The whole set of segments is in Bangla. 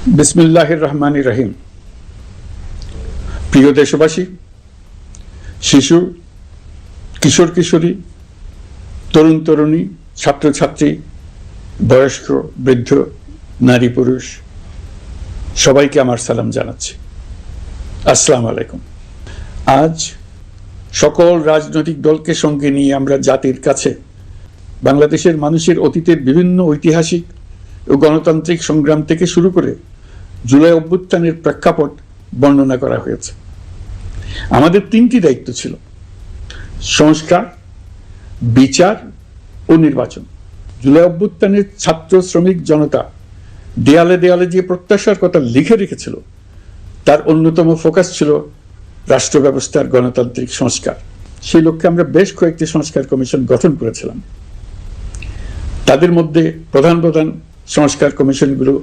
বিসমিল্লাহির রহমানির রহিম। প্রিয় দেশবাসী, শিশু, কিশোর কিশোরী, তরুণ তরুণী, ছাত্রছাত্রী, বয়স্ক, বৃদ্ধ, নারী পুরুষ সবাইকে আমার সালাম জানাচ্ছি। আসসালামু আলাইকুম। আজ সকল রাজনৈতিক দলকে সঙ্গে নিয়ে আমরা জাতির কাছে বাংলাদেশের মানুষের অতীতের বিভিন্ন ঐতিহাসিক ও গণতান্ত্রিক সংগ্রাম থেকে শুরু করে জুলাই অভ্যুত্থানের প্রেক্ষাপট বর্ণনা করা হয়েছে। আমাদের তিনটি দায়িত্ব ছিল: সংস্কার, বিচার ও নির্বাচন। জুলাই অভ্যুত্থানের ছাত্র শ্রমিক জনতা দেয়ালে দেয়ালে যে প্রত্যাশার কথা লিখে রেখেছিল তার অন্যতম ফোকাস ছিল রাষ্ট্র ব্যবস্থার গণতান্ত্রিক সংস্কার। সেই লক্ষ্যে আমরা বেশ কয়েকটি সংস্কার কমিশন গঠন করেছিলাম। তাদের মধ্যে প্রধান প্রধান সংস্কার কমিশনগুলো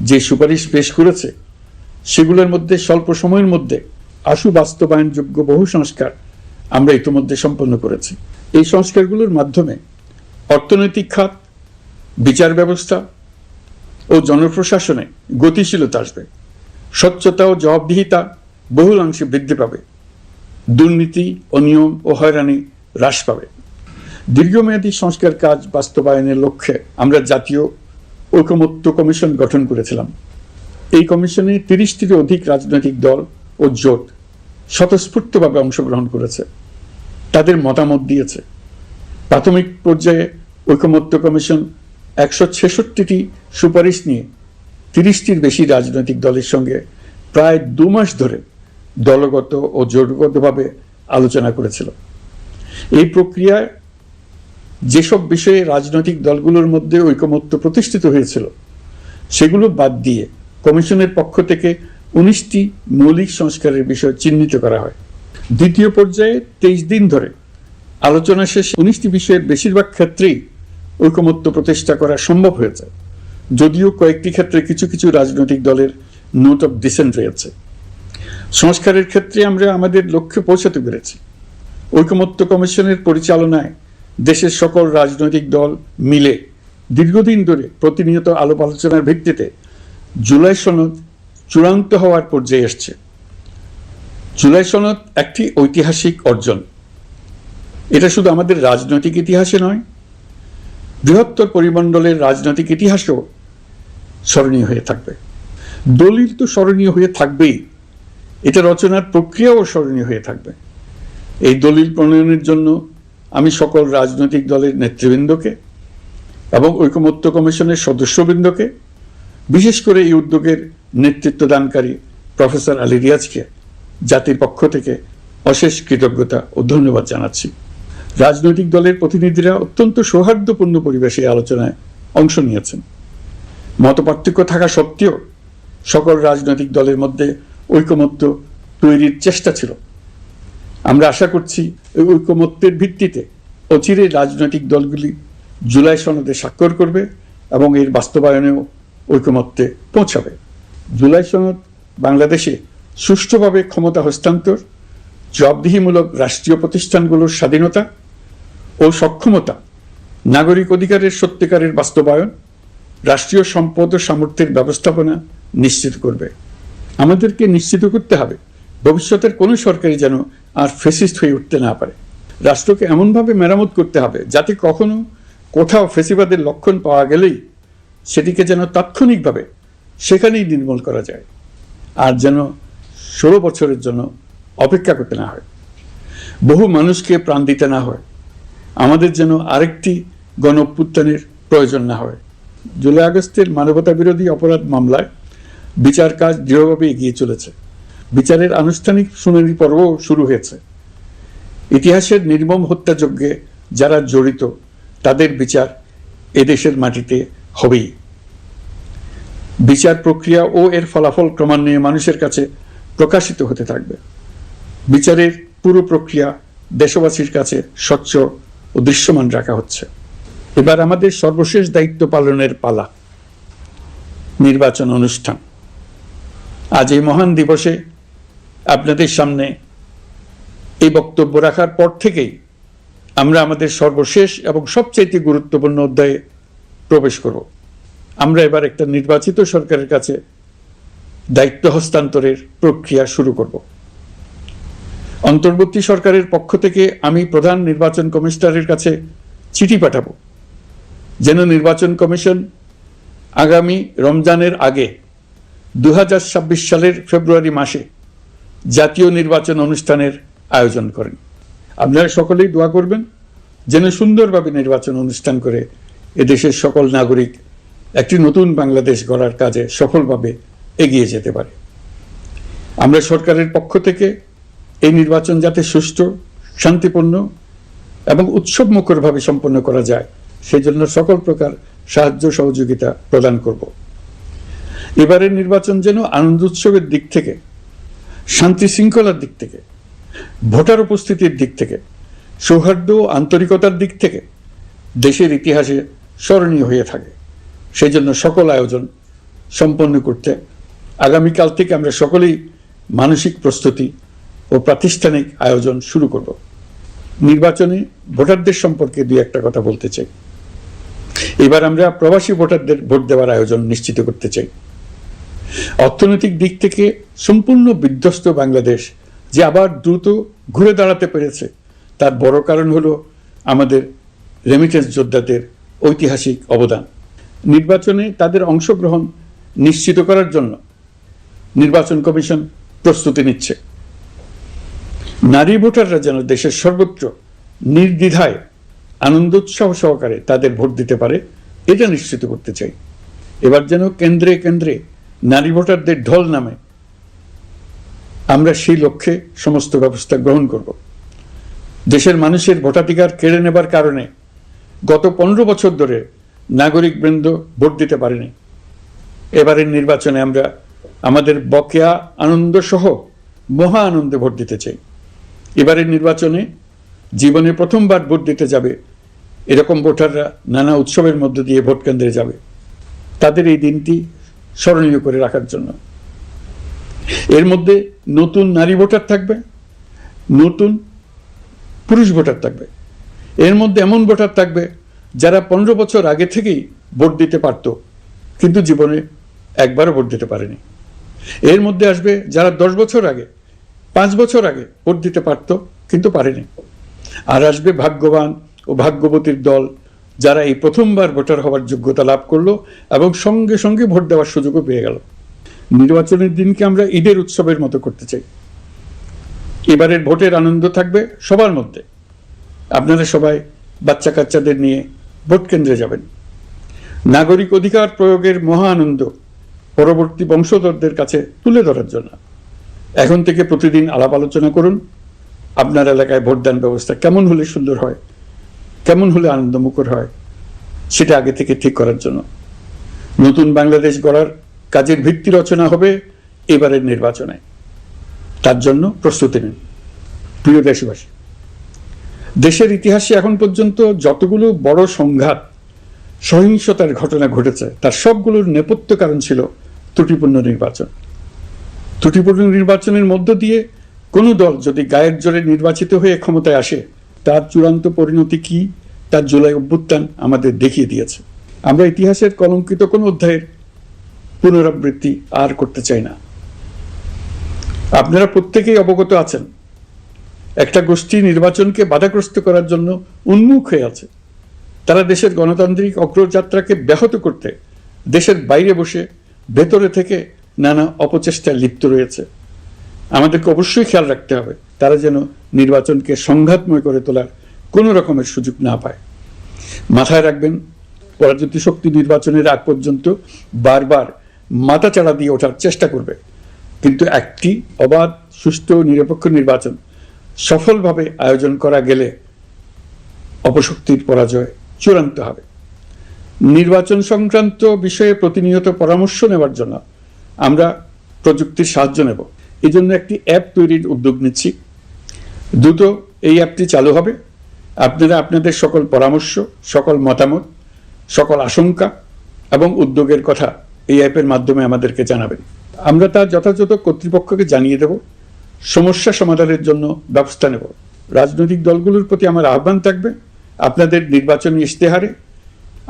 যে সুপারিশ পেশ করেছে সেগুলোর মধ্যে স্বল্প সময়ের মধ্যে আশু বাস্তবায়নযোগ্য বহু সংস্কার আমরা ইতিমধ্যে সম্পন্ন করেছি। এই সংস্কারগুলোর মাধ্যমে অর্থনৈতিক খাত, বিচার ব্যবস্থা ও জনপ্রশাসনে গতিশীলতা আসবে, স্বচ্ছতা ও জবাবদিহিতা বহুলাংশে বৃদ্ধি পাবে, দুর্নীতি, অনিয়ম ও হয়রানি হ্রাস পাবে। দীর্ঘমেয়াদী সংস্কার কাজ বাস্তবায়নের লক্ষ্যে আমরা জাতীয় ঐকমত্য কমিশন গঠন করেছিলাম। এই কমিশনে 30টিরও অধিক রাজনৈতিক দল ও জোট স্বতঃস্ফূর্তভাবে অংশগ্রহণ করেছে, তাদের মতামত দিয়েছে। প্রাথমিক পর্যায়ে ঐকমত্য কমিশন 166টি সুপারিশ নিয়ে 30টির বেশি রাজনৈতিক দলের সঙ্গে প্রায় 2 মাস ধরে দলগত ও জোটগতভাবে আলোচনা করেছিল। এই প্রক্রিয়ায় যেসব বিষয়ে রাজনৈতিক দলগুলোর মধ্যে ঐকমত্য প্রতিষ্ঠিত হয়েছিল সেগুলো বাদ দিয়ে কমিশনের পক্ষ থেকে 19টি মৌলিক সংস্কারের বিষয় চিহ্নিত করা হয়। দ্বিতীয় পর্যায়ে 23 দিন ধরে আলোচনা শেষে 19টি বিষয়ের বেশিরভাগ ক্ষেত্রেই ঐকমত্য প্রতিষ্ঠা করা সম্ভব হয়েছে, যদিও কয়েকটি ক্ষেত্রে কিছু কিছু রাজনৈতিক দলের নোট অফ ডিসেন্ট রয়েছে। সংস্কারের ক্ষেত্রে আমরা আমাদের লক্ষ্যে পৌঁছাতে পেরেছি। ঐকমত্য কমিশনের পরিচালনায় দেশের সকল রাজনৈতিক দল মিলে দীর্ঘদিন ধরে প্রতিনিয়ত আলাপ আলোচনার ভিত্তিতে জুলাই সনদ চূড়ান্ত হওয়ার পর্যায়ে এসছে। জুলাই সনদ একটি ঐতিহাসিক অর্জন। এটা শুধু আমাদের রাজনৈতিক ইতিহাসে নয়, বৃহত্তর পরিমণ্ডলের রাজনৈতিক ইতিহাসেও স্মরণীয় হয়ে থাকবে। দলিল তো স্মরণীয় হয়ে থাকবেই, এটা রচনার প্রক্রিয়াও স্মরণীয় হয়ে থাকবে। এই দলিল প্রণয়নের জন্য আমি সকল রাজনৈতিক দলের নেতৃবৃন্দকে এবং ঐকমত্য কমিশনের সদস্যবৃন্দকে, বিশেষ করে এই উদ্যোগের নেতৃত্ব দানকারী প্রফেসর আলী রিয়াজকে জাতির পক্ষ থেকে অশেষ কৃতজ্ঞতা ও ধন্যবাদ জানাচ্ছি। রাজনৈতিক দলের প্রতিনিধিরা অত্যন্ত সৌহার্দ্যপূর্ণ পরিবেশে আলোচনায় অংশ নিয়েছেন। মতপার্থক্য থাকা সত্ত্বেও সকল রাজনৈতিক দলের মধ্যে ঐকমত্য তৈরির চেষ্টা ছিল। আমরা আশা করছি এই ঐকমত্যের ভিত্তিতে অচিরেই রাজনৈতিক দলগুলি জুলাই সনদে স্বাক্ষর করবে এবং এর বাস্তবায়নেও ঐকমত্যে পৌঁছাবে। জুলাই সনদ বাংলাদেশে সুষ্ঠুভাবে ক্ষমতা হস্তান্তর, জবাবদিহিমূলক রাষ্ট্রীয় প্রতিষ্ঠানগুলোর স্বাধীনতা ও সক্ষমতা, নাগরিক অধিকারের সত্যিকারের বাস্তবায়ন, রাষ্ট্রীয় সম্পদ ও সামর্থ্যের ব্যবস্থাপনা নিশ্চিত করবে। আমাদেরকে নিশ্চিত করতে হবে ভবিষ্যতের কোনো সরকারই যেন আর ফ্যাসিস্ট হয়ে উঠতে না পারে। রাষ্ট্রকে এমনভাবে মেরামত করতে হবে যাতে কখনো কোথাও ফ্যাসিবাদের লক্ষণ পাওয়া গেলেই সেটিকে যেন তাৎক্ষণিকভাবে সেখানেই নির্মূল করা যায়, আর যেন 16 বছরের জন্য অপেক্ষা করতে না হয়, বহু মানুষকে প্রাণ দিতে না হয়, আমাদের যেন আরেকটি গণ অভ্যুত্থানের প্রয়োজন না হয়। জুলাই আগস্টের মানবতা বিরোধী অপরাধ মামলায় বিচার কাজ দৃঢ়ভাবে এগিয়ে চলেছে। বিচারের আনুষ্ঠানিক শুনানি পর্বও শুরু হয়েছে। ইতিহাসের নির্মম হত্যাযজ্ঞে যারা জড়িত তাদের বিচার এদেশের মাটিতে হবেই। বিচার প্রক্রিয়া ও এর ফলাফল ক্রমান্বয়ে মানুষের কাছে প্রকাশিত হতে থাকবে। বিচারের পুরো প্রক্রিয়া দেশবাসীর কাছে স্বচ্ছ ও দৃশ্যমান রাখা হচ্ছে। এবার আমাদের সর্বশেষ দায়িত্ব পালনের পালা, নির্বাচন অনুষ্ঠান। আজ এই মহান দিবসে আপনাদের সামনে এই বক্তব্য রাখার পর থেকেই আমরা আমাদের সর্বশেষ এবং সবচাইতে গুরুত্বপূর্ণ অধ্যায়ে প্রবেশ করব। আমরা এবার একটা নির্বাচিত সরকারের কাছে দায়িত্ব হস্তান্তরের প্রক্রিয়া শুরু করব। অন্তর্বর্তী সরকারের পক্ষ থেকে আমি প্রধান নির্বাচন কমিশনারের কাছে চিঠি পাঠাবো, যেন নির্বাচন কমিশন আগামী রমজানের আগে 2026 সালের ফেব্রুয়ারি মাসে জাতীয় নির্বাচন অনুষ্ঠানের আয়োজন করেন। আপনারা সকলেই দোয়া করবেন যেন সুন্দরভাবে নির্বাচন অনুষ্ঠান করে এদেশের সকল নাগরিক একটি নতুন বাংলাদেশ গড়ার কাজে সফলভাবে এগিয়ে যেতে পারে। আমরা সরকারের পক্ষ থেকে এই নির্বাচন যাতে সুষ্ঠু, শান্তিপূর্ণ এবং উৎসবমুখরভাবে সম্পন্ন করা যায় সেজন্য সকল প্রকার সাহায্য সহযোগিতা প্রদান করব। এবারের নির্বাচন যেন আনন্দ উৎসবের দিক থেকে, শান্তি শৃঙ্খলার দিক থেকে, ভোটার উপস্থিতির দিক থেকে, সৌহার্দ্য ও আন্তরিকতার দিক থেকে দেশের ইতিহাসে স্মরণীয় হয়ে থাকে। সেই জন্য সকল আয়োজন সম্পন্ন করতে আগামীকাল থেকে আমরা সকলেই মানসিক প্রস্তুতি ও প্রাতিষ্ঠানিক আয়োজন শুরু করব। নির্বাচনে ভোটারদের সম্পর্কে দুই একটা কথা বলতে চাই। এবার আমরা প্রবাসী ভোটারদের ভোট দেওয়ার আয়োজন নিশ্চিত করতে চাই। অর্থনৈতিক দিক থেকে সম্পূর্ণ বিধ্বস্ত বাংলাদেশ যে আবার দ্রুত ঘুরে দাঁড়াতে পেরেছে তার বড় কারণ হলো আমাদের রেমিটেন্স যোদ্ধাদের ঐতিহাসিক অবদান। নির্বাচনে তাদের অংশগ্রহণ নিশ্চিত করার জন্য নির্বাচন কমিশন প্রস্তুতি নিচ্ছে। নারী ভোটাররা যেন দেশের সর্বত্র নির্দ্বিধায় আনন্দোৎসব সহকারে তাদের ভোট দিতে পারে এটা নিশ্চিত করতে চাই। এবার যেন কেন্দ্রে কেন্দ্রে নারী ভোটারদের ঢল নামে, আমরা সেই লক্ষ্যে সমস্ত ব্যবস্থা গ্রহণ করব। দেশের মানুষের ভোটাধিকার কেড়ে নেবার কারণে গত 15 বছর ধরে নাগরিকবৃন্দ ভোট দিতে পারেনি। এবারের নির্বাচনে আমরা আমাদের বকেয়া আনন্দ সহ মহা আনন্দে ভোট দিতে চাই। এবারের নির্বাচনে জীবনে প্রথমবার ভোট দিতে যাবে এরকম ভোটাররা নানা উৎসবের মধ্য দিয়ে ভোট কেন্দ্রে যাবে, তাদের এই দিনটি স্মরণীয় করে রাখার জন্য। এর মধ্যে নতুন নারী ভোটার থাকবে, নতুন পুরুষ ভোটার থাকবে, এর মধ্যে এমন ভোটার থাকবে যারা 15 বছর আগে থেকেই ভোট দিতে পারত কিন্তু জীবনে একবারও ভোট দিতে পারেনি। এর মধ্যে আসবে যারা 10 বছর আগে, 5 বছর আগে ভোট দিতে পারত কিন্তু পারেনি। আর আসবে ভাগ্যবান ও ভাগ্যবতীর দল যারা এই প্রথমবার ভোটার হওয়ার যোগ্যতা লাভ করলো এবং সঙ্গে সঙ্গে ভোট দেওয়ার সুযোগও পেয়ে গেল। নির্বাচনের দিনকে আমরা ঈদের উৎসবের মতো করতে চাই। এবারের ভোটের আনন্দ থাকবে সবার মধ্যে। আপনারা সবাই বাচ্চা কাচ্চাদের নিয়ে ভোট কেন্দ্রে যাবেন। নাগরিক অধিকার প্রয়োগের মহা আনন্দ পরবর্তী বংশধরদের কাছে তুলে ধরার জন্য এখন থেকে প্রতিদিন আলাপ আলোচনা করুন। আপনার এলাকায় ভোটদান ব্যবস্থা কেমন হলে সুন্দর হয়, কেমন হলে আনন্দমুখর হয়, সেটা আগে থেকে ঠিক করার জন্য নতুন বাংলাদেশ গড়ার কাজের ভিত্তি রচনা হবে এবারের নির্বাচনে। তার জন্য প্রস্তুতি নিন। প্রিয় দেশবাসী, দেশের ইতিহাসে এখন পর্যন্ত যতগুলো বড় সংঘাত, সহিংসতার ঘটনা ঘটেছে তার সবগুলোর নেপথ্য কারণ ছিল ত্রুটিপূর্ণ নির্বাচন। ত্রুটিপূর্ণ নির্বাচনের মধ্য দিয়ে কোনো দল যদি গায়ের জোরে নির্বাচিত হয়ে ক্ষমতায় আসে তার চূড়ান্ত পরিণতি কি তার জুলাই অভ্যুত্থান আমাদের দেখিয়ে দিয়েছে। আমরা ইতিহাসের কলঙ্কিত কোনো অধ্যায়ের পুনরাবৃত্তি আর করতে চাই না। আপনারা প্রত্যেকেই অবগত আছেন একটা গোষ্ঠী নির্বাচনকে বাধাগ্রস্ত করার জন্য উন্মুখ হয়ে আছে। তারা দেশের গণতান্ত্রিক অগ্রযাত্রাকে ব্যাহত করতে দেশের বাইরে বসে ভেতরে থেকে নানা অপচেষ্টায় লিপ্ত রয়েছে। আমাদেরকে অবশ্যই খেয়াল রাখতে হবে তারা যেন নির্বাচনকে সংঘাতময় করে তোলার কোনো রকমের সুযোগ না পায়। মাথায় রাখবেন, পরাজিত শক্তি নির্বাচনের আগ পর্যন্ত বারবার মাথাচাড়া দিয়ে ওঠার চেষ্টা করবে, কিন্তু একটি অবাধ, সুষ্ঠু, নিরপেক্ষ নির্বাচন সফলভাবে আয়োজন করা গেলে অপশক্তির পরাজয় চূড়ান্ত হবে। নির্বাচন সংক্রান্ত বিষয়ে প্রতিনিয়ত পরামর্শ নেওয়ার জন্য আমরা প্রযুক্তির সাহায্য নেব। এই জন্য একটি অ্যাপ তৈরির উদ্যোগ নিচ্ছি। দ্রুত এই অ্যাপটি চালু হবে। আপনারা আপনাদের সকল পরামর্শ, সকল মতামত, সকল আশঙ্কা এবং উদ্যোগের কথা এই অ্যাপের মাধ্যমে আমাদেরকে জানাবেন। আমরা তা যথাযথ কর্তৃপক্ষকে জানিয়ে দেব, সমস্যা সমাধানের জন্য ব্যবস্থা নেব। রাজনৈতিক দলগুলোর প্রতি আমার আহ্বান থাকবে, আপনাদের নির্বাচনী ইশতেহারে,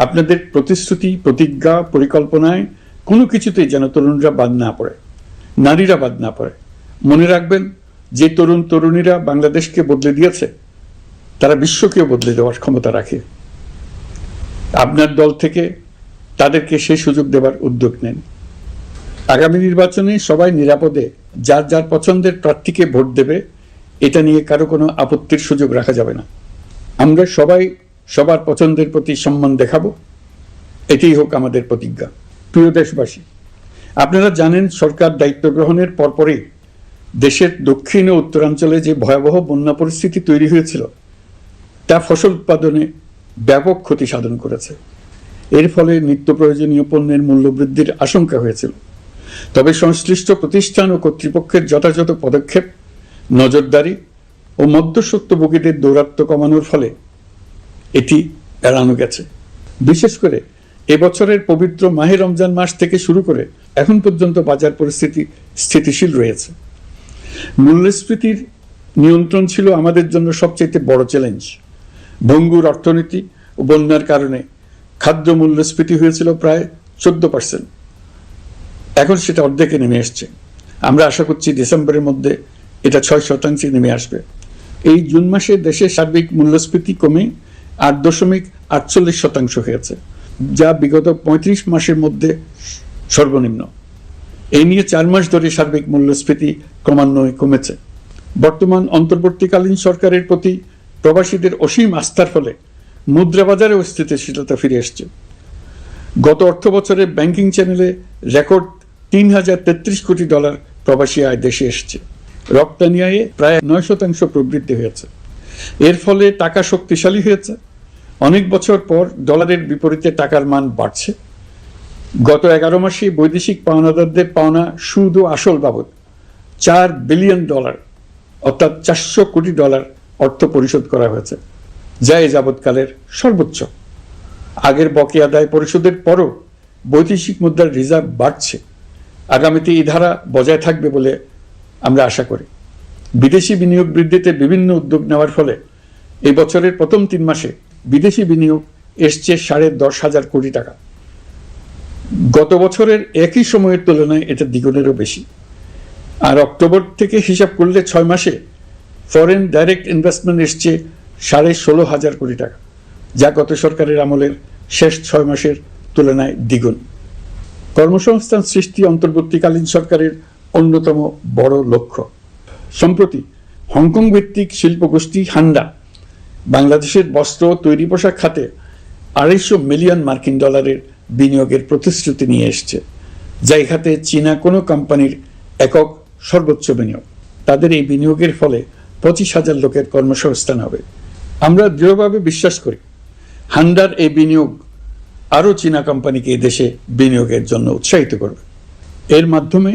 আপনাদের প্রতিশ্রুতি, প্রতিজ্ঞা, পরিকল্পনায় কোনো কিছুতেই যেন তরুণরা বাদ না পড়ে। নারীরা বাদ না পড়ে। মনে রাখবেন, যে তরুণ তরুণীরা বাংলাদেশকে বদলে দিয়েছে তারা বিশ্বকেও বদলে দেওয়ার ক্ষমতা রাখে। আপনার দল থেকে তাদেরকে সেই সুযোগ দেওয়ার উদ্যোগ নেন। আগামী নির্বাচনে সবাই নিরাপদে যার যার পছন্দের প্রার্থীকে ভোট দেবে, এটা নিয়ে কারো কোনো আপত্তির সুযোগ রাখা যাবে না। আমরা সবাই সবার পছন্দের প্রতি সম্মান দেখাবো, এটাই হোক আমাদের প্রতিজ্ঞা। প্রিয় দেশবাসী, আপনারা জানেন সরকার দায়িত্ব গ্রহণের পরপরই দেশের দক্ষিণ ও উত্তরাঞ্চলে যে ভয়াবহ বন্যা পরিস্থিতি তৈরি হয়েছিল তা ফসল উৎপাদনে ব্যাপক ক্ষতি সাধন করেছে। এর ফলে নিত্য প্রয়োজনীয় পণ্যের মূল্য বৃদ্ধির আশঙ্কা হয়েছিল। তবে সংশ্লিষ্ট প্রতিষ্ঠান ও কর্তৃপক্ষের যথাযথ পদক্ষেপ, নজরদারি ও মধ্যস্বত্বভোগীদের দৌরাত্ম্য কমানোর ফলে এটি এড়ানো গেছে। বিশেষ করে এবছরের পবিত্র মাহে রমজান মাস থেকে শুরু করে এখন পর্যন্ত বাজার পরিস্থিতি স্থিতিশীল রয়েছে। মূল্যস্ফীতির নিয়ন্ত্রণ ছিল আমাদের জন্য সবচেয়ে বড় চ্যালেঞ্জ। ভঙ্গুর অর্থনীতি ও বন্যার কারণে খাদ্য মূল্যস্ফীতি হয়েছিল প্রায় 14%। এখন সেটা অর্ধেকে নেমে আসছে। আমরা আশা করছি ডিসেম্বরের মধ্যে এটা 6% নেমে আসবে। এই জুন মাসে দেশের সার্বিক মূল্যস্ফীতি কমে 8.48% হয়েছে, যা বিগত 35 মাসের মধ্যে সর্বনিম্ন। এই নিয়ে 4 মাস ধরে সার্বিক মূল্যস্ফীতি ক্রমান্বয়ে কমেছে। বর্তমান অন্তর্বর্তীকালীন সরকারের প্রতি প্রবাসীদের অসীম আস্থার ফলে মুদ্রা বাজারেও স্থিতিশীলতা ফিরে এসছে। গত অর্থ বছরে ব্যাংকিং চ্যানেলে রেকর্ড $3033 কোটি প্রবাসী আয় দেশে এসছে। রপ্তানি আয়ে প্রায় 9% প্রবৃদ্ধি হয়েছে। এর ফলে টাকা শক্তিশালী হয়েছে। অনেক বছর পর ডলারের বিপরীতে টাকার মান বাড়ছে। গত 11 মাসে বৈদেশিক পাওনাদারদের পাওনা সুদ ও আসল বাবদ $4 বিলিয়ন অর্থাৎ $400 কোটি অর্থ পরিশোধ করা হয়েছে, যা এ যাবৎকালের সর্বোচ্চ। আগের বকেয়া আদায় পরিশোধের পরও বৈদেশিক মুদ্রার রিজার্ভ বাড়ছে। আগামীতে এই ধারা বজায় থাকবে বলে আমরা আশা করি। বিদেশি বিনিয়োগ বৃদ্ধিতে বিভিন্ন উদ্যোগ নেওয়ার ফলে এই বছরের প্রথম 3 মাসে বিদেশি বিনিয়োগ এসছে $10,500 কোটি। গত বছরের একই সময়ের তুলনায় এটা দ্বিগুণেরও বেশি। আর অক্টোবর থেকে হিসাব করলে 6 মাসে ফরেন ডাইরেক্ট ইনভেস্টমেন্ট এসছে $16,500 কোটি, যা গত সরকারের আমলের শেষ 6 মাসের তুলনায় দ্বিগুণ। কর্মসংস্থান সৃষ্টি অন্তর্বর্তীকালীন সরকারের অন্যতম বড় লক্ষ্য। সম্প্রতি হংকং ভিত্তিক শিল্পগোষ্ঠী হান্ডা বাংলাদেশের বস্ত্র তৈরি পোশাক খাতে $250 মিলিয়ন বিনিয়োগের প্রতিশ্রুতি নিয়ে এসছে, যা এই খাতে চীনা কোনো কোম্পানির একক সর্বোচ্চ বিনিয়োগ। তাদের এই বিনিয়োগের ফলে 25,000 লোকের কর্মসংস্থান হবে। আমরা দৃঢ়ভাবে বিশ্বাস করি হান্ডার এই বিনিয়োগ আরও চীনা কোম্পানিকে এই দেশে বিনিয়োগের জন্য উৎসাহিত করবে। এর মাধ্যমে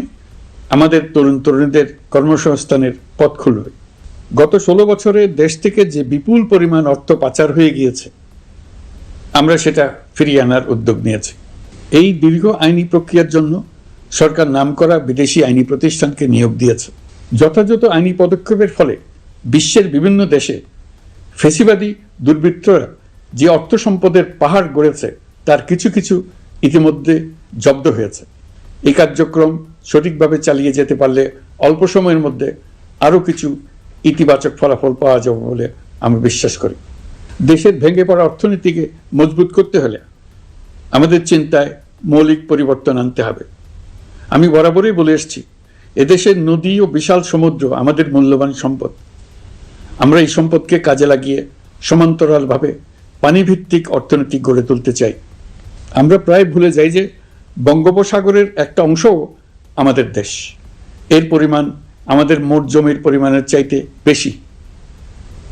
আমাদের তরুণ তরুণীদের কর্মসংস্থানের পথ খুলবে। গত 16 বছরে দেশ থেকে যে বিপুল পরিমাণ অর্থ পাচার হয়ে গিয়েছে, আমরা সেটা ফিরিয়ে আনার উদ্যোগ নিয়েছি। এই দীর্ঘ আইনি প্রক্রিয়ার জন্য সরকার নামকরা বিদেশি আইনি প্রতিষ্ঠানকে নিয়োগ দিয়েছে। যথাযথ আইনি পদক্ষেপের ফলে বিশ্বের বিভিন্ন দেশে ফেসিবাদী দুর্বৃত্তরা যে অর্থ সম্পদের পাহাড় গড়েছে তার কিছু কিছু ইতিমধ্যে জব্দ হয়েছে। এই কার্যক্রম সঠিকভাবে চালিয়ে যেতে পারলে অল্প সময়ের মধ্যে আরও কিছু ইতিবাচক ফলাফল পাওয়া যাবে বলে আমি বিশ্বাস করি। দেশের ভেঙে পড়া অর্থনীতিকে মজবুত করতে হলে আমাদের চিন্তায় মৌলিক পরিবর্তন আনতে হবে। আমি বরাবরই বলে এসেছি, এদেশের নদী ও বিশাল সমুদ্র আমাদের মূল্যবান সম্পদ। আমরা এই সম্পদকে কাজে লাগিয়ে সমান্তরালভাবে পানিভিত্তিক অর্থনীতি গড়ে তুলতে চাই। আমরা প্রায় ভুলে যাই যে বঙ্গোপসাগরের একটা অংশও আমাদের দেশ। এর পরিমাণ আমাদের মোট জমির পরিমাণের চাইতে বেশি।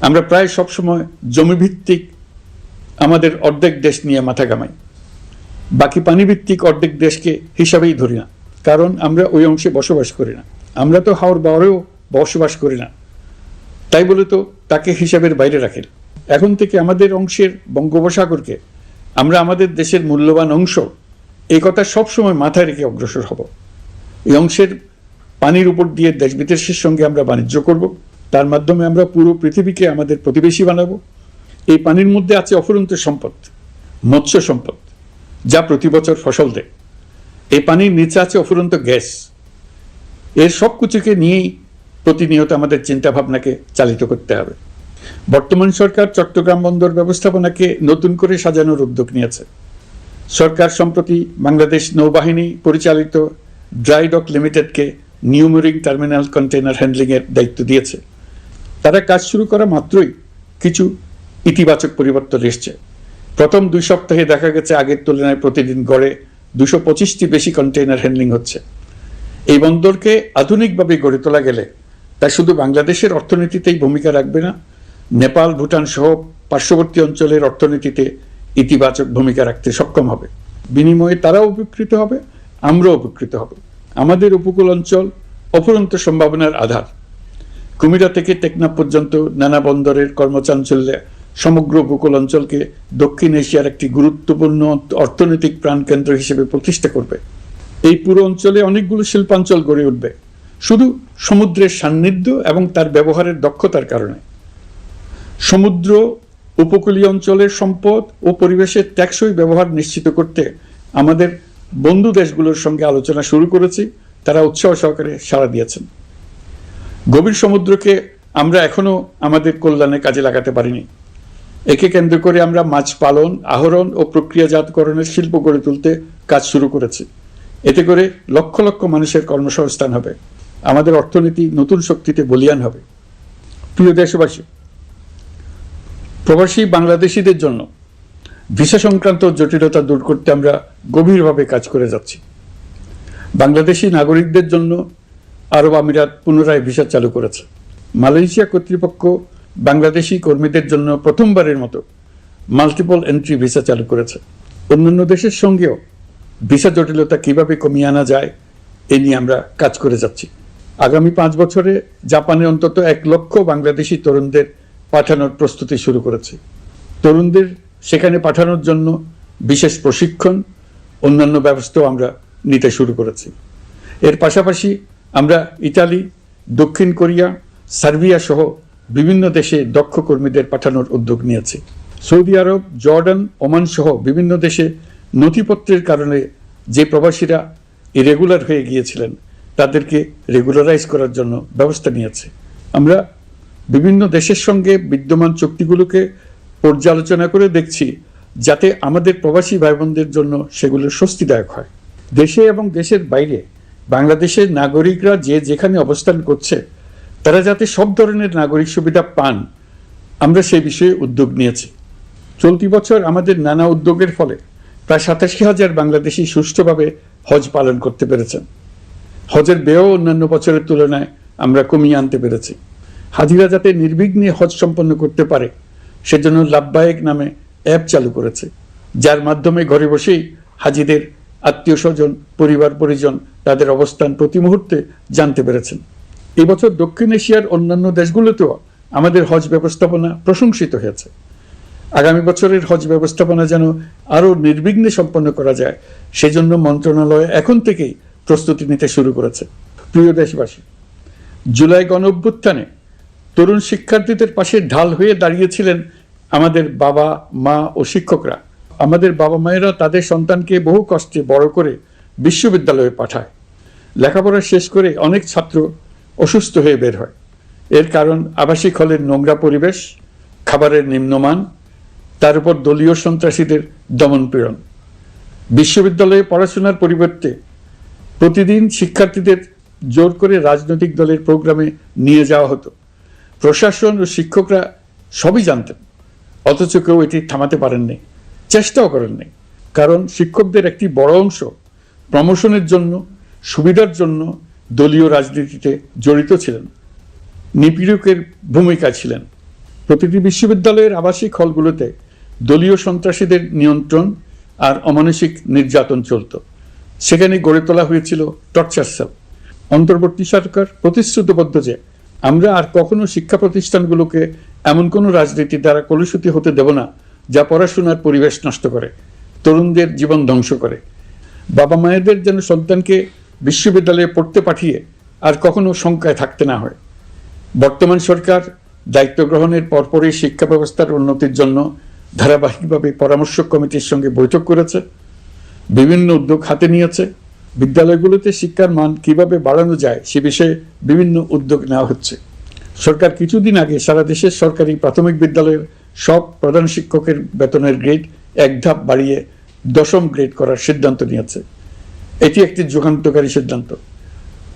আমরা প্রায় সবসময় জমিভিত্তিক আমাদের অর্ধেক দেশ নিয়ে মাথা ঘামাই, বাকি পানিভিত্তিক অর্ধেক দেশকে হিসাবেই ধরি না, কারণ আমরা ওই অংশে বসবাস করি না। আমরা তো হাওর বাওরেও বসবাস করি না, তাই বলে তো তাকে হিসাবের বাইরে রাখেন। এখন থেকে আমাদের অংশের বঙ্গোপসাগরকে আমরা আমাদের দেশের মূল্যবান অংশ, এই কথা সবসময় মাথায় রেখে অগ্রসর হব। এই অংশের পানির উপর দিয়ে দেশ বিদেশের সঙ্গে আমরা বাণিজ্য করব, তার মাধ্যমে আমরা পুরো পৃথিবীকে আমাদের প্রতিবেশী বানাবো। এই পানির মধ্যে আছে অফুরন্ত সম্পদ, মৎস্য সম্পদ, যা প্রতি বছর ফসল দেয়। এই পানির নিচে আছে অফুরন্ত গ্যাস, এর সব কিছুকে নিয়েই প্রতিনিয়ত আমাদের চিন্তাভাবনাকে চালিত করতে হবে। বর্তমান সরকার চট্টগ্রাম বন্দর ব্যবস্থাপনাকে নতুন করে সাজানোর উদ্যোগ নিয়েছে। সরকার সম্প্রতি বাংলাদেশ নৌবাহিনী পরিচালিত ড্রাই ডক লিমিটেডকে নিউ মুরিং টার্মিনাল কন্টেইনার হ্যান্ডলিংয়ের দায়িত্ব দিয়েছে। তারা কাজ শুরু করা মাত্রই কিছু ইতিবাচক পরিবর্তন এসছে। প্রথম 2 সপ্তাহে দেখা গেছে আগের তুলনায় প্রতিদিন গড়ে 225টি বেশি কন্টেইনার হ্যান্ডলিং হচ্ছে। এই বন্দরকে আধুনিকভাবে গড়ে তোলা গেলে তা শুধু বাংলাদেশের অর্থনীতিতেই ভূমিকা রাখবে না, নেপাল, ভুটান সহ পার্শ্ববর্তী অঞ্চলের অর্থনীতিতে ইতিবাচক ভূমিকা রাখতে সক্ষম হবে। বিনিময়ে তারাও উপকৃত হবে, আমরাও উপকৃত হব। আমাদের উপকূল অঞ্চল অফুরন্ত সম্ভাবনার আধার। কুমিরা থেকে টেকনাফ পর্যন্ত নানা বন্দরের কর্মচাঞ্চল্যে সমগ্র উপকূল অঞ্চলকে দক্ষিণ এশিয়ার একটি গুরুত্বপূর্ণ অর্থনৈতিক প্রাণকেন্দ্র হিসেবে প্রতিষ্ঠা করবে। এই পুরো অঞ্চলে অনেকগুলো শিল্পাঞ্চল গড়ে উঠবে শুধু সমুদ্রের সান্নিধ্য এবং তার ব্যবহারের দক্ষতার কারণে। সমুদ্র উপকূলীয় অঞ্চলের সম্পদ ও পরিবেশের টেকসই ব্যবহার নিশ্চিত করতে আমাদের বন্ধু দেশগুলোর সঙ্গে আলোচনা শুরু করেছি। তারা উৎসাহ সহকারে সাড়া দিয়েছেন। গভীর সমুদ্রকে আমরা এখনো আমাদের কল্যাণে কাজে লাগাতে পারিনি। একে কেন্দ্র করে আমরা মাছ পালন, আহরণ ও প্রক্রিয়াজাতকরণের শিল্প গড়ে তুলতে কাজ শুরু করেছি। এতে করে লক্ষ লক্ষ মানুষের কর্মসংস্থান হবে, আমাদের অর্থনীতি নতুন শক্তিতে বলীয়ান হবে। প্রিয় দেশবাসী, প্রবাসী বাংলাদেশিদের জন্য ভিসা সংক্রান্ত জটিলতা দূর করতে আমরা গভীরভাবে কাজ করে যাচ্ছি। বাংলাদেশি নাগরিকদের জন্য আরব আমিরাত পুনরায় ভিসা চালু করেছে। মালয়েশিয়া কর্তৃপক্ষ বাংলাদেশি কর্মীদের জন্য প্রথমবারের মতো মাল্টিপল এন্ট্রি ভিসা চালু করেছে। অন্যান্য দেশের সঙ্গেও ভিসা জটিলতা কিভাবে কমিয়ে আনা যায় এ নিয়ে আমরা কাজ করে যাচ্ছি। আগামী 5 বছরে জাপানে অন্তত 1 লক্ষ বাংলাদেশি তরুণদের পাঠানোর প্রস্তুতি শুরু করেছি। তরুণদের সেখানে পাঠানোর জন্য বিশেষ প্রশিক্ষণ, অন্যান্য ব্যবস্থাও আমরা নিতে শুরু করেছি। এর পাশাপাশি আমরা ইতালি, দক্ষিণ কোরিয়া, সার্বিয়া সহ বিভিন্ন দেশে দক্ষ কর্মীদের পাঠানোর উদ্যোগ নিয়েছি। সৌদি আরব, জর্ডান, ওমান সহ বিভিন্ন দেশে নথিপত্রের কারণে যে প্রবাসীরা ইরেগুলার হয়ে গিয়েছিলেন তাদেরকে রেগুলারাইজ করার জন্য ব্যবস্থা নিয়েছে। আমরা বিভিন্ন দেশের সঙ্গে বিদ্যমান চুক্তিগুলোকে পর্যালোচনা করে দেখছি যাতে আমাদের প্রবাসী ভাই বোনদের জন্য সেগুলো স্বস্তিদায়ক হয়। দেশে এবং দেশের বাইরে বাংলাদেশের নাগরিকরা যে যেখানে অবস্থান করছে তারা যাতে সব ধরনের নাগরিক সুবিধা পান, আমরা সেই বিষয়ে উদ্যোগ নিয়েছি। চলতি বছর আমাদের নানা উদ্যোগের ফলে প্রায় 87,000 বাংলাদেশি সুষ্ঠুভাবে হজ পালন করতে পেরেছেন। হজের ব্যয় অন্যান্য বছরের তুলনায় আমরা কমিয়ে আনতে পেরেছি। হাজিরা যাতে নির্বিঘ্নে হজ সম্পন্ন করতে পারে সেজন্য লাব্বায়েক নামে অ্যাপ চালু করেছে, যার মাধ্যমে ঘরে বসেই হাজিদের আত্মীয় স্বজন, পরিবার পরিজন তাদের অবস্থান প্রতি মুহূর্তে জানতে পেরেছেন। এবছর দক্ষিণ এশিয়ার অন্যান্য দেশগুলোতেও আমাদের হজ ব্যবস্থাপনা প্রশংসিত হয়েছে। আগামী বছরের হজ ব্যবস্থাপনা যেন আরও নির্বিঘ্নে সম্পন্ন করা যায় সেজন্য মন্ত্রণালয় এখন থেকেই প্রস্তুতি নিতে শুরু করেছে। প্রিয় দেশবাসী, জুলাই গণঅভ্যুত্থানে তরুণ শিক্ষার্থীদের পাশে ঢাল হয়ে দাঁড়িয়েছিলেন আমাদের বাবা মা ও শিক্ষকরা। আমাদের বাবা মায়েরা তাদের সন্তানকে বহু কষ্টে বড় করে বিশ্ববিদ্যালয়ে পাঠায়। লেখাপড়া শেষ করে অনেক ছাত্র অসুস্থ হয়ে বের হয়। এর কারণ আবাসিক হলের নোংরা পরিবেশ, খাবারের নিম্নমান, তার উপর দলীয় সন্ত্রাসীদের দমনপীড়ন। বিশ্ববিদ্যালয়ে পড়াশোনার পরিবর্তে প্রতিদিন শিক্ষার্থীদের জোর করে রাজনৈতিক দলের প্রোগ্রামে নিয়ে যাওয়া হতো। প্রশাসন ও শিক্ষকরা সবই জানতেন, অথচ কেউ এটি থামাতে পারেননি, চেষ্টাও করেননি। কারণ শিক্ষকদের একটি বড় অংশ প্রমোশনের জন্য, সুবিধার জন্য দলীয় রাজনীতিতে জড়িত ছিলেন, নিপীড়কের ভূমিকায় ছিলেন। প্রতিটি বিশ্ববিদ্যালয়ের আবাসিক হলগুলোতে দলীয় সন্ত্রাসীদের নিয়ন্ত্রণ আর অমানসিক নির্যাতন চলত। সেখানে গড়ে তোলা হয়েছিল টর্চার সেল। অন্তর্বর্তী সরকার প্রতিশ্রুতিবদ্ধ যে আমরা আর কখনো শিক্ষা প্রতিষ্ঠানগুলোকে এমন কোনো রাজনীতি দ্বারা কলুষিত হতে দেব না যা পড়াশোনার পরিবেশ নষ্ট করে, তরুণদের জীবন ধ্বংস করে। বাবা মায়েদের যেন সন্তানকে বিশ্ববিদ্যালয়ে পড়তে পাঠিয়ে আর কখনো শঙ্কায় থাকতে না হয়। বর্তমান সরকার দায়িত্ব গ্রহণের পরপরই শিক্ষা ব্যবস্থার উন্নতির জন্য ধারাবাহিকভাবে পরামর্শ কমিটির সঙ্গে বৈঠক করেছে, বিভিন্ন উদ্যোগ হাতে নিয়েছে। বিদ্যালয়গুলোতে শিক্ষার মান কিভাবে বাড়ানো যায় সে বিষয়ে বিভিন্ন উদ্যোগ নেওয়া হচ্ছে। সরকার কিছুদিন আগে সারা দেশের সরকারি প্রাথমিক বিদ্যালয়ের সব প্রধান শিক্ষকের বেতনের গ্রেড এক ধাপ বাড়িয়ে 10ম গ্রেড করার সিদ্ধান্ত নিয়েছে। এটি একটি যুগান্তকারী সিদ্ধান্ত।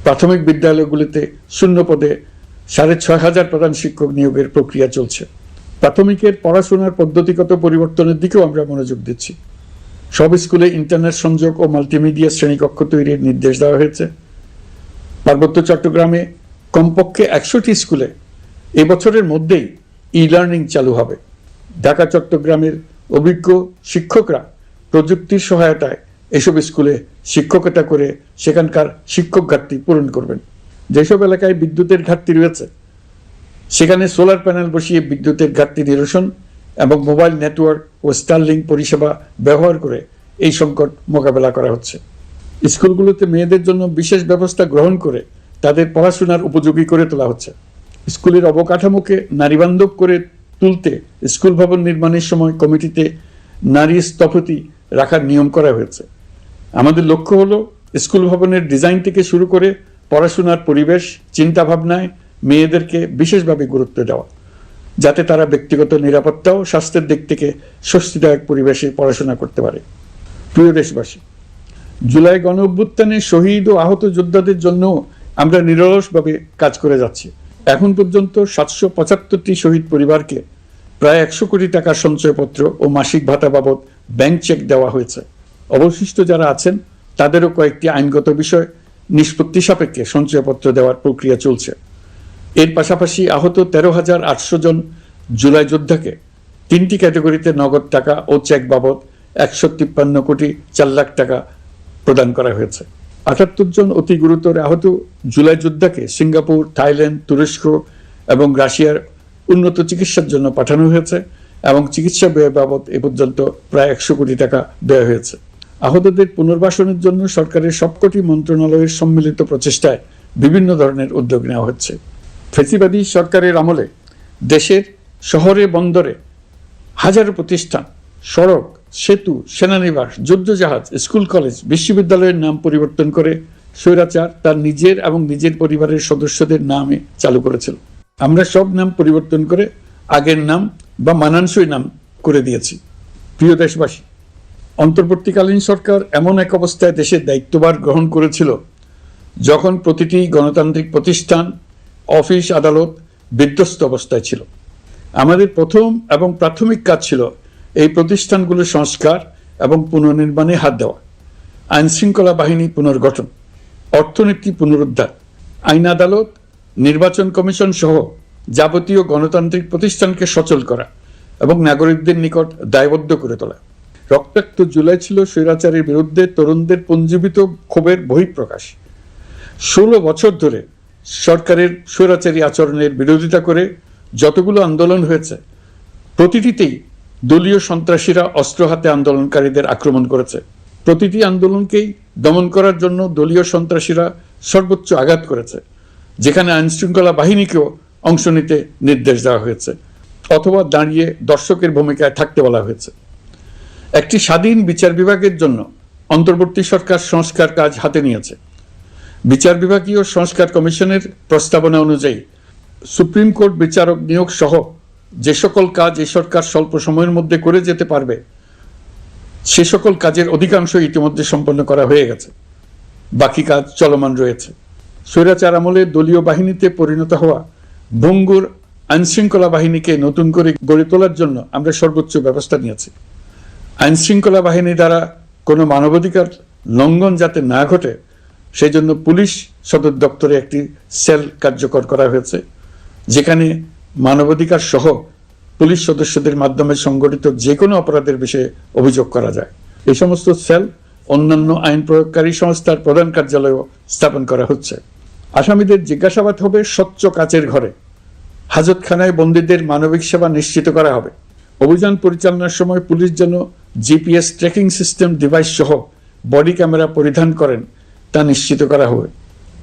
প্রাথমিক বিদ্যালয়গুলিতে শূন্য পদে 6,500 প্রধান শিক্ষক নিয়োগের প্রক্রিয়া চলছে। প্রাথমিকের পড়াশোনার পদ্ধতিগত পরিবর্তনের দিকেও আমরা মনোযোগ দিচ্ছি। সব স্কুলে ইন্টারনেট সংযোগ ও মাল্টিমিডিয়া শ্রেণীকক্ষ তৈরির নির্দেশ দেওয়া হয়েছে। পার্বত্য চট্টগ্রামে কমপক্ষে 100টি স্কুলে এবছরের মধ্যেই ই-লার্নিং চালু হবে। ঢাকা চট্টগ্রামের অভিজ্ঞ শিক্ষকরা প্রযুক্তির সহায়তায় এসব স্কুলে শিক্ষকতা করে সেখানকার শিক্ষক ঘাটতি পূরণ করবেন। যেসব এলাকায় বিদ্যুতের ঘাটতি রয়েছে সেখানে সোলার প্যানেল বসিয়ে বিদ্যুতের ঘাটতি নিরসন এবং মোবাইল নেটওয়ার্ক ও স্টারলিংক পরিষেবা ব্যবহার করে এই সংকট মোকাবেলা করা হচ্ছে। স্কুলগুলোতে মেয়েদের জন্য বিশেষ ব্যবস্থা গ্রহণ করে তাদের পড়াশোনার উপযোগী করে তোলা হচ্ছে। স্কুলের অবকাঠামোকে নারীবান্ধব করে তুলতে স্কুল ভবন নির্মাণের সময় কমিটিতে নারী স্থপতি রাখার নিয়ম করা হয়েছে। আমাদের লক্ষ্য হলো স্কুল ভবনের ডিজাইন থেকে শুরু করে পড়াশোনার পরিবেশ চিন্তাভাবনায় মেয়েদেরকে বিশেষভাবে গুরুত্ব দেওয়া, যাতে তারা ব্যক্তিগত নিরাপত্তা ও স্বাস্থ্যের দিক থেকে স্বস্তিদায়ক পরিবেশে পড়াশোনা করতে পারে। প্রিয় দেশবাসী, জুলাই গণ অভ্যুত্থানে শহীদ ও আহত যোদ্ধাদের জন্য আমরা নিরলসভাবে কাজ করে যাচ্ছি। এখন পর্যন্ত 775টি শহীদ পরিবারকে প্রায় 100 কোটি টাকার সঞ্চয়পত্র ও মাসিক ভাতা বাবদ ব্যাংক চেক দেওয়া হয়েছে। অবশিষ্ট যারা আছেন তাদেরও কয়েকটি আইনগত বিষয় নিষ্পত্তি সাপেক্ষে সঞ্চয়পত্র দেওয়ার প্রক্রিয়া চলছে। এর পাশাপাশি আহত 13,800 জন জুলাই যোদ্ধাকে 3টি ক্যাটাগরিতে নগদ টাকা ও চেক বাবদ 153 কোটি 4 লাখ টাকা প্রদান করা হয়েছে। 78 জন অতি গুরুতর আহত জুলাই যোদ্ধাকে সিঙ্গাপুর, থাইল্যান্ড, তুরস্ক এবং রাশিয়ার উন্নত চিকিৎসার জন্য পাঠানো হয়েছে এবং চিকিৎসা ব্যয় বাবদ এ পর্যন্ত প্রায় 100 কোটি টাকা ব্যয় হয়েছে। আহতদের পুনর্বাসনের জন্য সরকারের সবকটি মন্ত্রণালয়ের সম্মিলিত প্রচেষ্টায় বিভিন্ন ধরনের উদ্যোগ নেওয়া হচ্ছে। ফ্যাসিবাদী সরকারের আমলে দেশের শহরে বন্দরে হাজারো প্রতিষ্ঠান, সড়ক, সেতু, সেনানিবাস, যুদ্ধজাহাজ, স্কুল, কলেজ, বিশ্ববিদ্যালয়ের নাম পরিবর্তন করে স্বৈরাচার তার নিজের এবং নিজের পরিবারের সদস্যদের নামে চালু করেছিল। আমরা সব নাম পরিবর্তন করে আগের নাম বা মানানসই নাম করে দিয়েছি। প্রিয় দেশবাসী, অন্তর্বর্তীকালীন সরকার এমন এক অবস্থায় দেশের দায়িত্বভার গ্রহণ করেছিল যখন প্রতিটি গণতান্ত্রিক প্রতিষ্ঠান, অফিস, আদালত বিধ্বস্ত অবস্থায় ছিল। আমাদের প্রথম এবং প্রাথমিক কাজ ছিল এই প্রতিষ্ঠানগুলোর সংস্কার এবং পুনর্নির্মাণে হাত দেওয়া, আইন শৃঙ্খলা বাহিনী পুনর্গঠন, অর্থনীতি পুনরুদ্ধার, আইন আদালত, নির্বাচন কমিশন সহ যাবতীয় গণতান্ত্রিক প্রতিষ্ঠানকে সচল করা এবং নাগরিকদের নিকট দায়বদ্ধ করে তোলা। রক্তাক্ত জুলাই ছিল স্বৈরাচারের বিরুদ্ধে তরুণদের পুঞ্জীবিত ক্ষোভের বহিঃপ্রকাশ। 16 বছর ধরে সরকারের স্বৈরাচারী আচরণের বিরোধিতা করে যতগুলো আন্দোলন হয়েছে প্রতিটিতেই দলীয় সন্ত্রাসীরা অস্ত্র হাতে আন্দোলনকারীদের আক্রমণ করেছে। প্রতিটি আন্দোলনকেই দমন করার জন্য দলীয় সন্ত্রাসীরা সর্বোচ্চ আঘাত করেছে, যেখানে আইনশৃঙ্খলা বাহিনীকেও অংশ নিতে নির্দেশ দেওয়া হয়েছে অথবা দাঁড়িয়ে দর্শকের ভূমিকায় থাকতে বলা হয়েছে। একটি স্বাধীন বিচার বিভাগের জন্য অন্তর্বর্তী সরকার সংস্কার কাজ হাতে নিয়েছে। বিচার বিভাগীয় সংস্কার কমিশনের প্রস্তাবনা অনুযায়ী সুপ্রিম কোর্ট বিচারক নিয়োগ সহ যে সকল কাজ এই সরকার স্বল্প সময়ের মধ্যে করে যেতে পারবে সে সকল কাজের অধিকাংশ ইতিমধ্যে সম্পন্ন করা হয়ে গেছে, বাকি কাজ চলমান রয়েছে। স্বৈরাচার আমলে দলীয় বাহিনীতে পরিণত হওয়া ভঙ্গুর আইনশৃঙ্খলা বাহিনীকে নতুন করে গড়ে তোলার জন্য আমরা সর্বোচ্চ ব্যবস্থা নিয়েছি। আইনশৃঙ্খলা বাহিনী দ্বারা কোনো মানবাধিকার লঙ্ঘন যাতে না ঘটে সেই জন্য পুলিশ সদর দপ্তরে একটি সেল কার্যকর করা হয়েছে, যেখানে মানবাধিকার সহ পুলিশ সদস্যদের মাধ্যমে সংগঠিত যে কোনো অপরাধের বিষয়ে অভিযোগ করা যায়। এই সমস্ত সেল অন্যান্য আইন প্রয়োগকারী সংস্থার প্রধান কার্যালয়ও স্থাপন করা হচ্ছে। আসামিদের জিজ্ঞাসাবাদ হবে স্বচ্ছ কাচের ঘরে। হাজতখানায় বন্দীদের মানবিক সেবা নিশ্চিত করা হবে। অভিযান পরিচালনার সময় পুলিশ যেন জিপিএস ট্র্যাকিং সিস্টেম ডিভাইস সহ বডি ক্যামেরা পরিধান করেন তা নিশ্চিত করা হবে।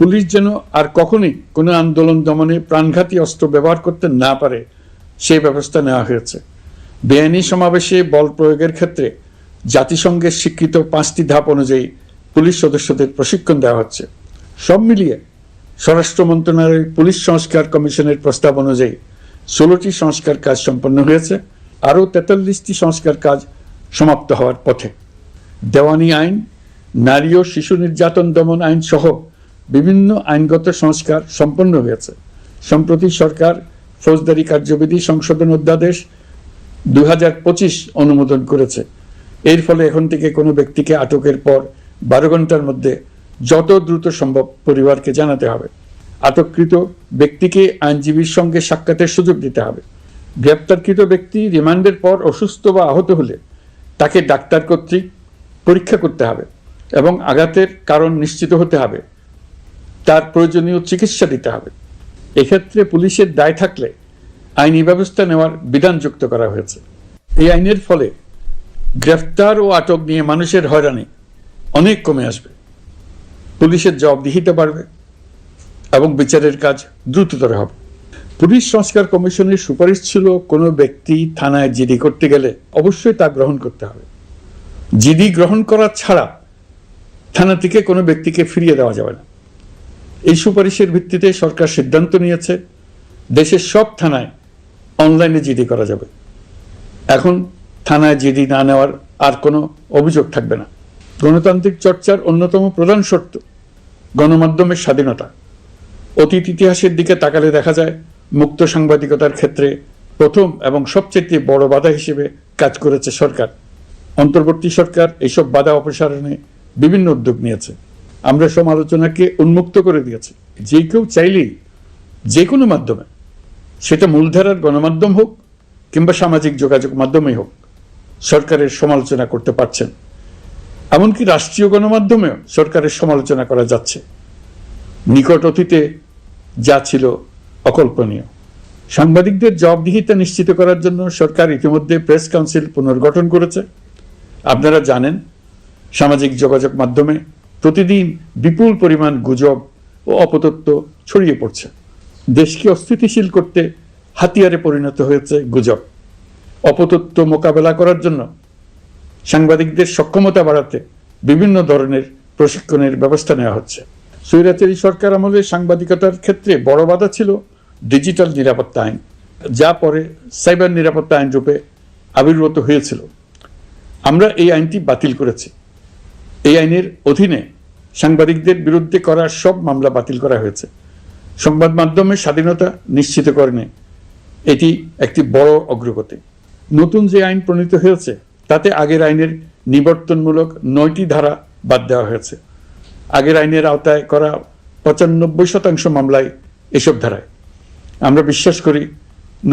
পুলিশ যেন আর কখনোই কোনো আন্দোলন দমনে প্রাণঘাতী অস্ত্র ব্যবহার করতে না পারে সেই ব্যবস্থা নেওয়া হয়েছে। বেআইনি সমাবেশে বল প্রয়োগের ক্ষেত্রে জাতিসংঘের স্বীকৃত 5টি ধাপ অনুযায়ী পুলিশ সদস্যদের প্রশিক্ষণ দেওয়া হচ্ছে। সব মিলিয়ে স্বরাষ্ট্র মন্ত্রণালয়ের পুলিশ সংস্কার কমিশনের প্রস্তাব অনুযায়ী 16টি সংস্কার কাজ সম্পন্ন হয়েছে, আরও 43টি সংস্কার কাজ সমাপ্ত হওয়ার পথে। দেওয়ানি আইন, নারী ও শিশু নির্যাতন দমন আইন সহ বিভিন্ন আইনগত সংস্কার সম্পন্ন হয়েছে। সম্প্রতি সরকার ফৌজদারি কার্যবিধি সংশোধন অধ্যাদেশ 2025 অনুমোদন করেছে। এর ফলে এখন থেকে কোনো ব্যক্তিকে আটকের পর 12 ঘন্টার মধ্যে যত দ্রুত সম্ভব পরিবারকে জানাতে হবে। আটককৃত ব্যক্তিকে আইনজীবীর সঙ্গে সাক্ষাতের সুযোগ দিতে হবে। গ্রেপ্তারকৃত ব্যক্তি রিমান্ডের পর অসুস্থ বা আহত হলে তাকে ডাক্তার কর্তৃক পরীক্ষা করতে হবে এবং আঘাতের কারণ নিশ্চিত হতে হবে। তার প্রয়োজনীয় চিকিৎসা দিতে হবে। এক্ষেত্রে পুলিশের দায় থাকলে আইনি ব্যবস্থা নেওয়ার বিধান যুক্ত করা হয়েছে। এই আইনের ফলে গ্রেফতার ও আটক নিয়ে মানুষের হয়রানি অনেক কমে আসবে, পুলিশের জবাবদিহিতা বাড়বে এবং বিচারের কাজ দ্রুততর হবে। পুলিশ সংস্কার কমিশনের সুপারিশ ছিল কোনো ব্যক্তি থানায় জিডি করতে গেলে অবশ্যই তা গ্রহণ করতে হবে। জিডি গ্রহণ করা ছাড়া থানা থেকে কোনো ব্যক্তিকে ফিরিয়ে দেওয়া যাবে না। এই সুপারিশের ভিত্তিতে সরকার সিদ্ধান্ত নিয়েছে দেশের সব থানায় অনলাইনে জিডি করা যাবে। এখন থানায় জিডি না নেওয়ার আর কোনো অভিযোগ থাকবে না। গণতান্ত্রিক চর্চার অন্যতম প্রধান শর্ত গণমাধ্যমের স্বাধীনতা। অতীত ইতিহাসের দিকে তাকালে দেখা যায় মুক্ত সাংবাদিকতার ক্ষেত্রে প্রথম এবং সবচেয়ে বড় বাধা হিসেবে কাজ করেছে সরকার। অন্তর্বর্তী সরকার এইসব বাধা অপসারণে বিভিন্ন উদ্যোগ নিয়েছে। আমরা সমালোচনাকে উন্মুক্ত করে দিয়েছি। যে কেউ চাইলেই যে কোনো মাধ্যমে, সেটা মূলধারার গণমাধ্যম হোক কিংবা সামাজিক যোগাযোগ মাধ্যমেই হোক, সরকারের সমালোচনা করতে পারছেন। এমনকি রাষ্ট্রীয় গণমাধ্যমেও সরকারের সমালোচনা করা যাচ্ছে। নিকট অতীতে যা ছিল অকল্পনীয়। সাংবাদিকদের জবাবদিহিতা নিশ্চিত করার জন্য সরকার ইতিমধ্যে প্রেস কাউন্সিল পুনর্গঠন করেছে। আপনারা জানেন, সামাজিক যোগাযোগ মাধ্যমে প্রতিদিন বিপুল পরিমাণ গুজব ও অপতথ্য ছড়িয়ে পড়ছে। দেশকে অস্থিতিশীল করতে হাতিয়ারে পরিণত হয়েছে গুজব। অপতথ্য মোকাবেলা করার জন্য সাংবাদিকদের সক্ষমতা বাড়াতে বিভিন্ন ধরনের প্রশিক্ষণের ব্যবস্থা নেওয়া হচ্ছে। স্বৈরাচারী সরকার আমলে সাংবাদিকতার ক্ষেত্রে বড় বাধা ছিল ডিজিটাল নিরাপত্তা আইন, যা পরে সাইবার নিরাপত্তা আইন রূপে আবির্ভূত হয়েছিল। আমরা এই আইনটি বাতিল করেছি। এই আইনের অধীনে সাংবাদিকদের বিরুদ্ধে করা সব মামলা বাতিল করা হয়েছে। সংবাদ মাধ্যমের স্বাধীনতা নিশ্চিতকরণে এটি একটি বড় অগ্রগতি। নতুন যে আইন প্রণীত হয়েছে তাতে আগের আইনের নিবর্তনমূলক 9টি ধারা বাদ দেওয়া হয়েছে। আগের আইনের আওতায় করা 95% মামলায় এসব ধারায়। আমরা বিশ্বাস করি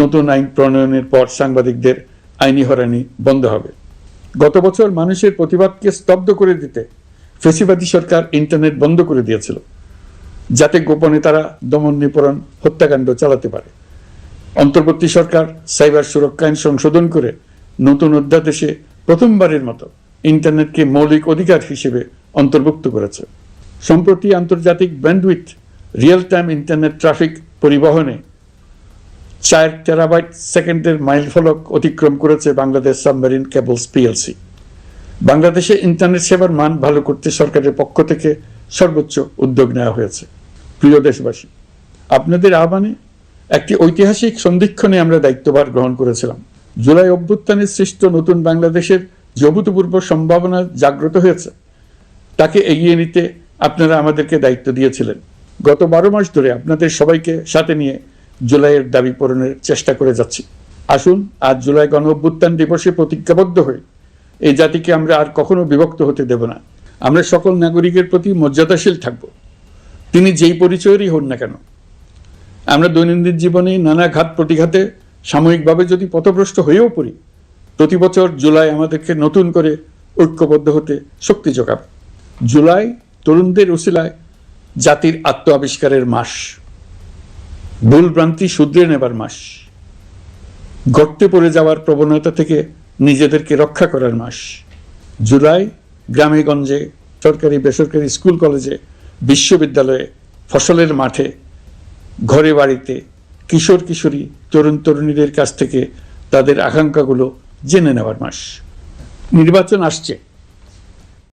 নতুন আইন প্রণয়নের পর সাংবাদিকদের আইনি হয়রানি বন্ধ হবে। গত বছর মানুষের প্রতিবাদকে স্তব্ধ করে দিতে ফ্যাসিবাদী সরকার ইন্টারনেট বন্ধ করে দিয়েছিল, যাতে গোপনে তারা দমন নিপীড়ন হত্যাকাণ্ড চালাতে পারে। অন্তর্বর্তী সরকার সাইবার সুরক্ষা আইন সংশোধন করে নতুন অধ্যাদেশে প্রথমবারের মতো ইন্টারনেটকে মৌলিক অধিকার হিসেবে অন্তর্ভুক্ত করেছে। সম্প্রতি আন্তর্জাতিক bandwidth real time internet traffic পরিবহনে 4 টেরাবাইট সেকেন্ডের মাইলফলক অতিক্রম করেছে বাংলাদেশ সাবমেরিন কেবলস পিএলসি। বাংলাদেশে ইন্টারনেট সেবার মান ভালো করতে সরকারের পক্ষ থেকে সর্বোচ্চ উদ্যোগ নেওয়া হয়েছে। প্রিয় দেশবাসী, আপনাদের আহ্বানে একটি ঐতিহাসিক সন্ধিক্ষণে আমরা দায়িত্বভার গ্রহণ করেছিলাম। জুলাই অভ্যুত্থানে সৃষ্ট নতুন বাংলাদেশের যে অভূতপূর্ব সম্ভাবনা জাগ্রত হয়েছে, তাকে এগিয়ে নিতে আপনারা আমাদেরকে দায়িত্ব দিয়েছিলেন। গত 12 মাস ধরে আপনাদের সবাইকে সাথে নিয়ে জুলাইয়ের দাবি পূরণের চেষ্টা করে যাচ্ছি। আসুন আজ জুলাই গণ অভ্যুত্থান দিবসে প্রতিজ্ঞাবদ্ধ হই এই জাতিকে আমরা আর কখনো বিভক্ত হতে দেব না। আমরা সকল নাগরিকের প্রতি মর্যাদাশীল থাকব, তিনি যেই পরিচয়েরই হন না কেন। আমরা দৈনন্দিন জীবনে নানা ঘাত প্রতিঘাতে সাময়িকভাবে যদি পথভ্রষ্ট হয়েও পড়ি, প্রতি বছর জুলাই আমাদেরকে নতুন করে ঐক্যবদ্ধ হতে শক্তি যোগাবে। জুলাই তরুণদের উসিলায় জাতির আত্ম আবিষ্কারের মাস, ভুল ভ্রান্তি শুধরে নেবার মাস, গর্তে পড়ে যাওয়ার প্রবণতা থেকে নিজেদেরকে রক্ষা করার মাস। জুলাই গ্রামে গঞ্জে, সরকারি বেসরকারি স্কুল কলেজে, বিশ্ববিদ্যালয়ে, ফসলের মাঠে, ঘরে বাড়িতে কিশোর কিশোরী তরুণ তরুণীদের কাছ থেকে তাদের আকাঙ্ক্ষাগুলো জেনে নেওয়ার মাস। নির্বাচন আসছে।